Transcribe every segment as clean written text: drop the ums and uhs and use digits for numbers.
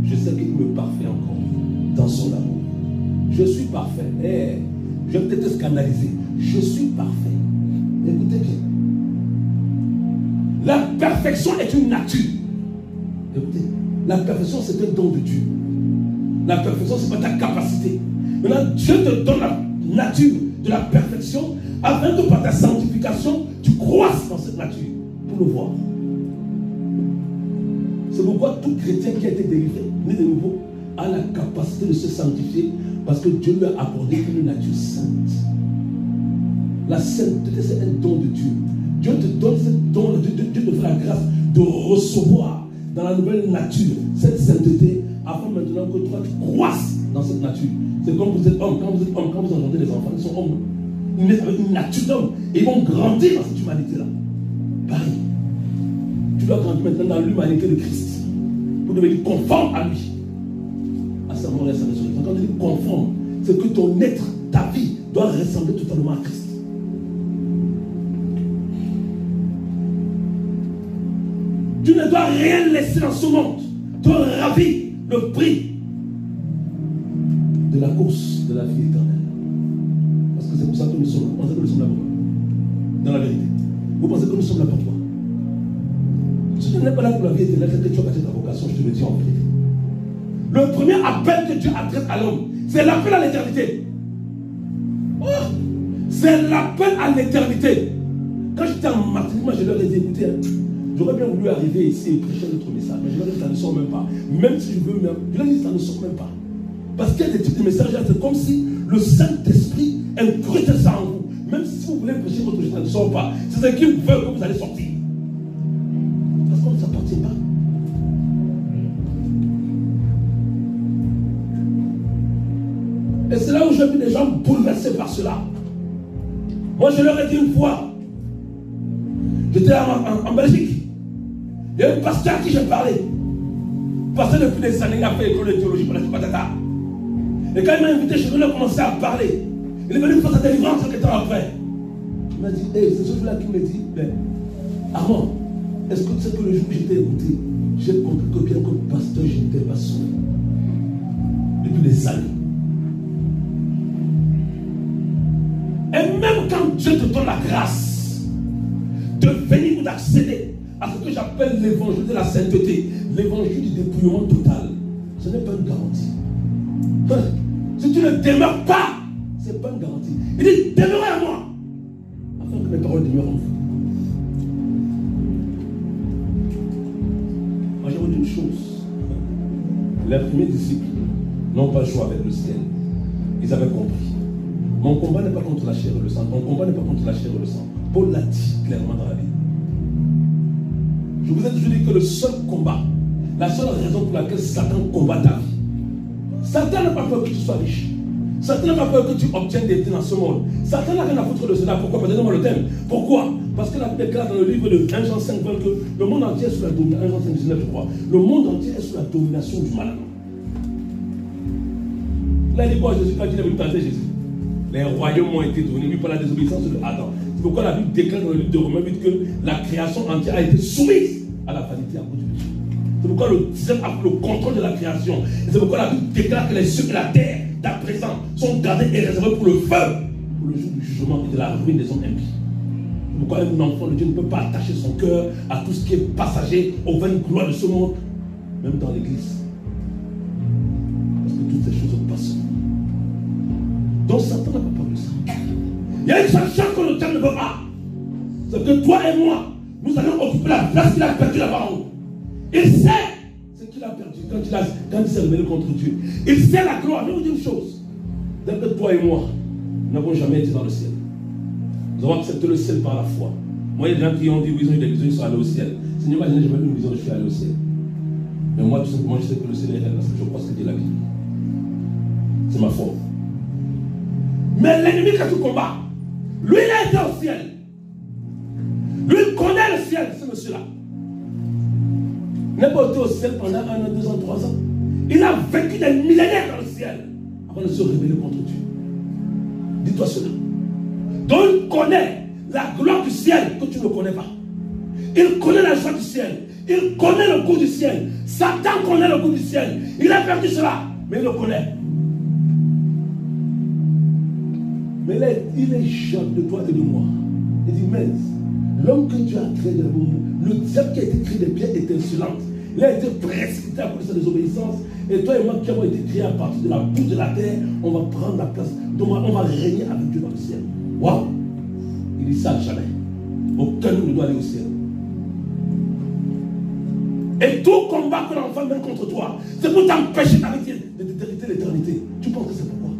je sais qu'il me parfait encore dans son amour. Je suis parfait. Je vais peut-être te scandaliser. Je suis parfait. Écoutez bien. La perfection est une nature. Écoutez, la perfection c'est un don de Dieu. La perfection c'est pas ta capacité. Maintenant, Dieu te donne la nature de la perfection afin que par ta sanctification, tu croisses dans cette nature pour le voir. C'est pourquoi tout chrétien qui a été délivré, né de nouveau, a la capacité de se sanctifier parce que Dieu lui a accordé une nature sainte. La sainteté, c'est un don de Dieu. Dieu te donne ce don, Dieu te fait la grâce de recevoir dans la nouvelle nature cette sainteté afin maintenant que toi tu croisses dans cette nature. C'est comme vous êtes homme, quand vous êtes homme, quand vous entendez les enfants, ils sont hommes. Ils naissent avec une nature d'homme et ils vont grandir dans cette humanité-là. Pareil. Tu dois grandir maintenant dans l'humanité de Christ pour devenir conforme à lui. À sa mort et à sa résurrection. Quand tu dis conforme, c'est que ton être, ta vie, doit ressembler totalement à Christ. Tu ne dois rien laisser dans ce monde. Tu ravis le prix de la course de la vie éternelle. Parce que c'est pour ça que nous sommes là. Vous pensez que nous sommes là pour toi? Dans la vérité. Vous pensez que nous sommes là pour toi? Si tu n'es pas là pour la vie éternelle, c'est que tu as gâché ta vocation, je te le dis en vérité. Le premier appel que Dieu adresse à l'homme, c'est l'appel à l'éternité. Oh, c'est l'appel à l'éternité. Quand j'étais en Martinique, moi je leur ai dit, écoutez, j'aurais bien voulu arriver ici et prêcher notre message, mais je leur ai dit, ça ne sort même pas. Même si je veux, même, je leur ai dit, ça ne sort même pas. Parce qu'il y a des types de messages, c'est comme si le Saint-Esprit incrustait ça en vous. Même si vous voulez prêcher votre message, ça ne sort pas. C'est ce qu'il veut que vous allez sortir. Parce qu'on ne s'appartient pas. Et c'est là où j'ai vu des gens bouleversés par cela. Moi, je leur ai dit une fois, j'étais en Belgique. Il y a un pasteur à qui j'ai parlé. Pasteur depuis des années, il a fait l'école de théologie pour la patata. Et quand il m'a invité chez lui, il a commencé à parler. Il est venu faire sa délivrance quelques temps après. Il m'a dit, hey, c'est ce jour-là qui me dit, ben, Armand, est-ce que tu sais que le jour où j'étais écouté, j'ai compris que bien comme pasteur, je n'étais pas sauvé. Depuis des années. Et même quand Dieu te donne la grâce de venir ou d'accéder à ce que j'appelle l'évangile de la sainteté, l'évangile du dépouillement total, ce n'est pas une garantie. Si tu ne demeures pas, ce n'est pas une garantie. Il dit, demeurez à moi, afin que mes paroles demeurent en vous. Moi, j'ai dit une chose. Les premiers disciples n'ont pas joué avec le ciel. Ils avaient compris. Mon combat n'est pas contre la chair et le sang. Mon combat n'est pas contre la chair et le sang. Paul l'a dit clairement dans la Bible. Je vous ai toujours dit que le seul combat, la seule raison pour laquelle Satan combat ta vie, Satan n'a pas peur que tu sois riche. Satan n'a pas peur que tu obtiennes des biens dans ce monde. Satan n'a rien à foutre de cela. Pourquoi? Donnez-moi le thème. Pourquoi? Parce que la Bible déclare dans le livre de 1 Jean 5 que le monde entier est sous la domination. 1 Jean 5, 19, je crois. Le monde entier est sous la domination du malin. Là, il dit quoi Jésus quand il est venu tenter Jésus? Les royaumes ont été donnés lui par la désobéissance de Adam. C'est pourquoi la Bible déclare dans le livre de Romains que la création entière a été soumise à la vanité à cause du péché. C'est pourquoi le diable a pris le contrôle de la création. Et c'est pourquoi la Bible déclare que les cieux et la terre d'à présent sont gardés et réservés pour le feu, pour le jour du jugement et de la ruine des hommes impies. C'est pourquoi un enfant de Dieu ne peut pas attacher son cœur à tout ce qui est passager, aux vaines gloires de ce monde, même dans l'église. Parce que toutes ces choses passent. Donc Satan n'a pas peur de ça. Il y a une seule chose que le diable ne veut pas. C'est que toi et moi, nous allons occuper la place qu'il a perdue là-bas en haut. Il sait ce qu'il a perdu quand il s'est rebellé contre Dieu. Il sait la gloire. Je vais vous dire une chose. Dès que toi et moi n'avons jamais été dans le ciel, nous avons accepté le ciel par la foi. Moi, il y a des gens qui ont dit oui, ils ont eu des visions, ils sont allés au ciel. Seigneur, moi, je n'ai jamais eu une vision, je suis allé au ciel. Mais moi, tout simplement, je sais que le ciel est réel parce que je crois ce que dit la Bible. C'est ma foi. Mais l'ennemi que tu combats, lui, il a été au ciel. Lui, il connaît le ciel, ce monsieur-là. Il n'a pas été au ciel pendant 1 an, 2 ans, 3 ans. Il a vécu des millénaires dans le ciel avant de se révéler contre Dieu. Dis-toi cela. Donc il connaît la gloire du ciel que tu ne connais pas. Il connaît la joie du ciel. Il connaît le goût du ciel. Satan connaît le goût du ciel. Il a perdu cela, mais il le connaît. Mais là, il est jaloux de toi et de moi. Il dit, mais l'homme que tu as créé de la boue, le diable qui a été créé des pierres étincelantes, il a été précipité à cause de sa désobéissance. Et toi et moi qui avons été créés à partir de la boue de la terre, on va prendre la place. Donc on va régner avec Dieu dans le ciel. Waouh! Il dit ça jamais. Aucun ne doit aller au ciel. Et tout combat que l'enfant mène contre toi, c'est pour t'empêcher d'hériter l'éternité. Tu penses que c'est pourquoi?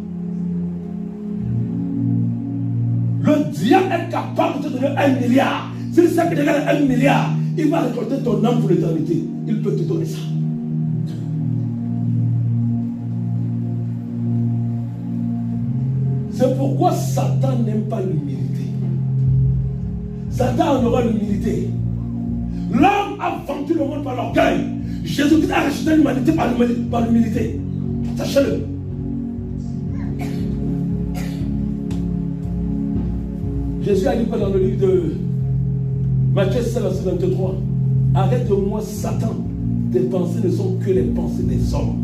Le diable est capable de te donner 1 milliard. S'il sait que tu gagnes 1 milliard, il va récolter ton âme pour l'éternité. Il peut te donner ça. C'est pourquoi Satan n'aime pas l'humilité. Satan en aura l'humilité. L'homme a vendu le monde par l'orgueil. Jésus-Christ a racheté l'humanité par l'humilité. Sachez-le. Jésus a dit quoi dans le livre de Matthieu 16, verset 23? Arrête de moi, Satan. Tes pensées ne sont que les pensées des hommes.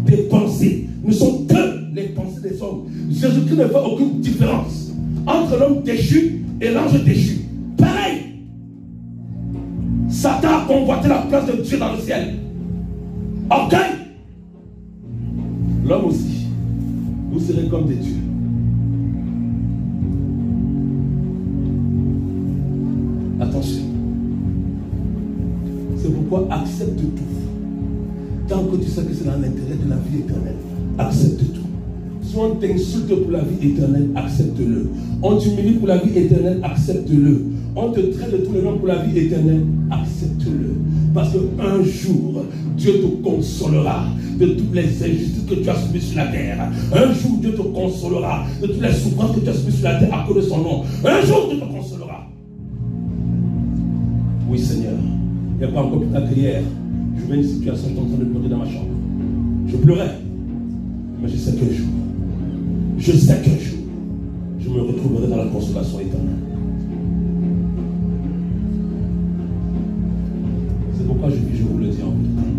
Tes pensées ne sont que les pensées des hommes. Jésus-Christ ne fait aucune différence entre l'homme déchu et l'ange déchu. Pareil. Satan a convoité la place de Dieu dans le ciel. Ok. L'homme aussi. Vous serez comme des dieux. Attention. C'est pourquoi accepte tout. Tant que tu sais que c'est dans l'intérêt de la vie éternelle, accepte tout. Soit on t'insulte pour la vie éternelle, accepte-le. On t'humilie pour la vie éternelle, accepte-le. On te traite de tous les noms pour la vie éternelle, accepte-le. Parce qu'un jour, Dieu te consolera de toutes les injustices que tu as subies sur la terre. Un jour, Dieu te consolera de toutes les souffrances que tu as subies sur la terre à cause de son nom. Un jour, Dieu te consolera. Oui, Seigneur. Il n'y a pas encore plus tard qu'hier. Je vois une situation, je suis en train de pleurer dans ma chambre. Je pleurais. Mais je sais qu'un jour, je me retrouverai dans la consolation éternelle. C'est pourquoi je vous le dis en tout temps.